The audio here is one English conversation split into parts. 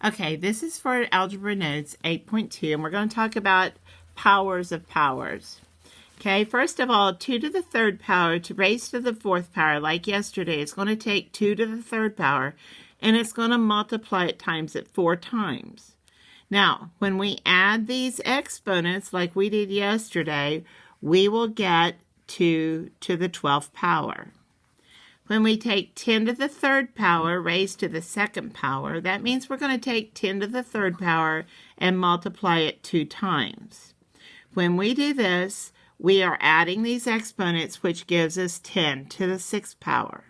Okay, this is for Algebra Notes 8.2, and we're going to talk about powers of powers. Okay, first of all, 2 to the third power to raise to the fourth power, like yesterday, is going to take 2 to the third power, and it's going to multiply it times it 4 times. Now, when we add these exponents, like we did yesterday, we will get 2 to the 12th power. When we take 10 to the third power raised to the second power, that means we're going to take 10 to the third power and multiply it 2 times. When we do this, we are adding these exponents, which gives us 10 to the sixth power.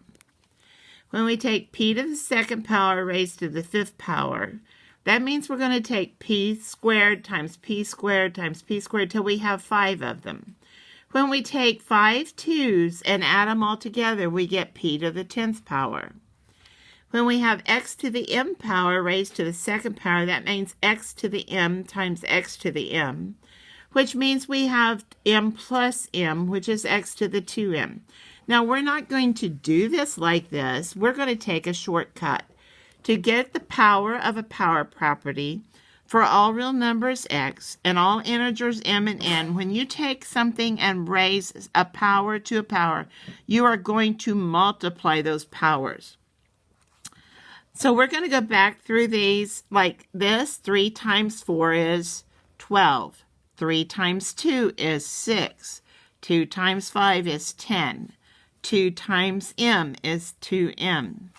When we take p to the second power raised to the fifth power, that means we're going to take p squared times p squared times p squared till we have 5 of them. When we take 5 2's and add them all together, we get p to the 10th power. When we have x to the m power raised to the second power, that means x to the m times x to the m, which means we have m plus m, which is x to the 2m. Now, we're not going to do this like this. We're going to take a shortcut. To get the power of a power property, for all real numbers x and all integers m and n, when you take something and raise a power to a power, you are going to multiply those powers. So we're going to go back through these like this. 3 times 4 is 12. 3 times 2 is 6. 2 times 5 is 10. 2 times m is 2m.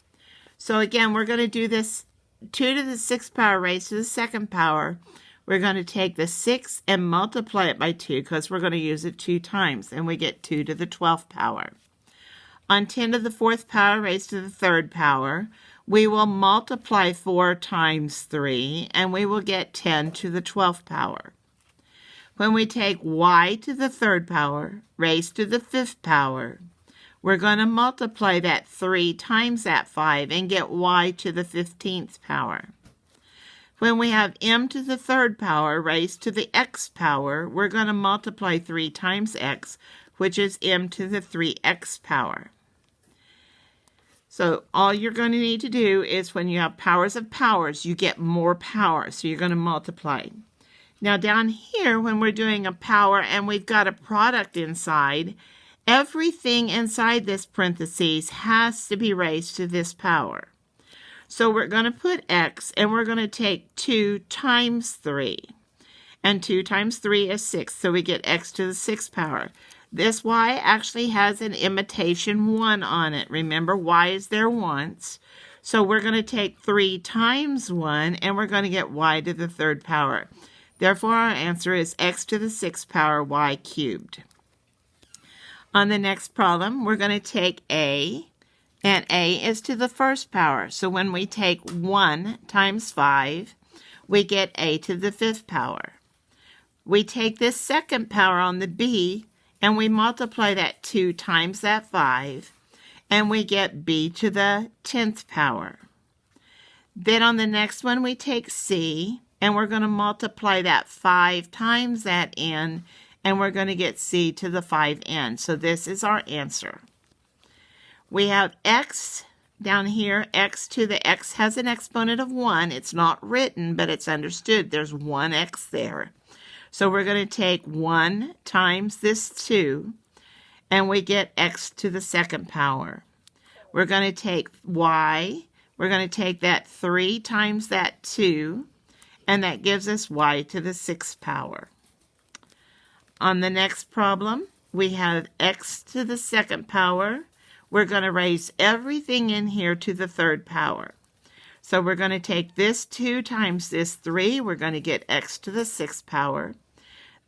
So again, we're going to do this 2 to the 6th power raised to the second power. We're going to take the 6 and multiply it by 2 because we're going to use it 2 times, and we get 2 to the 12th power. On 10 to the 4th power raised to the third power, we will multiply 4 times 3, and we will get 10 to the 12th power. When we take y to the third power raised to the 5th power, we're going to multiply that 3 times that 5 and get y to the 15th power. When we have m to the third power raised to the x power, we're going to multiply 3 times x, which is m to the 3x power. So all you're going to need to do is when you have powers of powers, you get more power, so you're going to multiply. Now down here, when we're doing a power and we've got a product inside, everything inside this parentheses has to be raised to this power. So we're going to put x, and we're going to take 2 times 3. And 2 times 3 is 6, so we get x to the 6th power. This y actually has an imitation 1 on it. Remember, y is there once. So we're going to take 3 times 1, and we're going to get y to the 3rd power. Therefore, our answer is x to the 6th power y cubed. On the next problem, we're going to take a, and a is to the 1st power. So when we take 1 times 5, we get a to the 5th power. We take this second power on the b, and we multiply that 2 times that 5, and we get b to the 10th power. Then on the next one, we take c, and we're going to multiply that 5 times that n, and we're going to get c to the 5n. So this is our answer. We have x down here. X to the x has an exponent of 1. It's not written, but it's understood. There's 1x there. So we're going to take 1 times this 2, and we get x to the 2nd power. We're going to take y. We're going to take that 3 times that 2, and that gives us y to the 6th power. On the next problem, we have x to the 2nd power. We're going to raise everything in here to the 3rd power. So we're going to take this 2 times this 3. We're going to get x to the 6th power.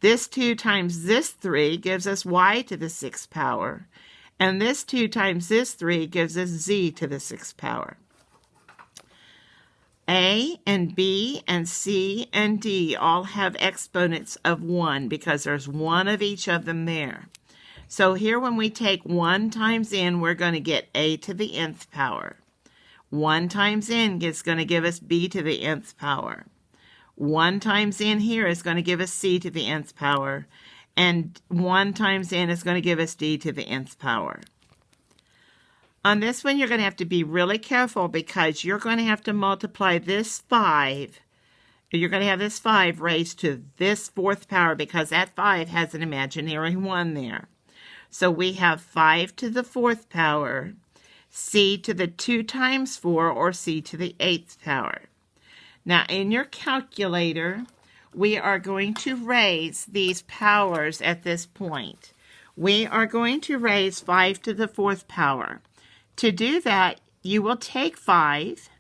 This 2 times this 3 gives us y to the 6th power. And this 2 times this 3 gives us z to the 6th power. A and B and C and D all have exponents of 1 because there's 1 of each of them there. So here when we take 1 times n, we're going to get a to the nth power. 1 times n is going to give us b to the nth power. 1 times n here is going to give us c to the nth power. And 1 times n is going to give us d to the nth power. On this one, you're going to have to be really careful because you're going to have to multiply this 5. You're going to have this 5 raised to this 4th power because that 5 has an imaginary 1 there. So we have 5 to the 4th power, c to the 2 times 4, or c to the 8th power. Now, in your calculator, we are going to raise these powers at this point. We are going to raise 5 to the 4th power. To do that, you will take 5.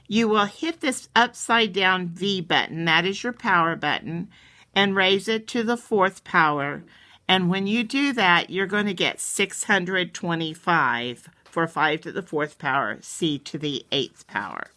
You will hit this upside down V button, that is your power button, and raise it to the 4th power. And when you do that, you're going to get 625 for 5 to the 4th power, c to the 8th power.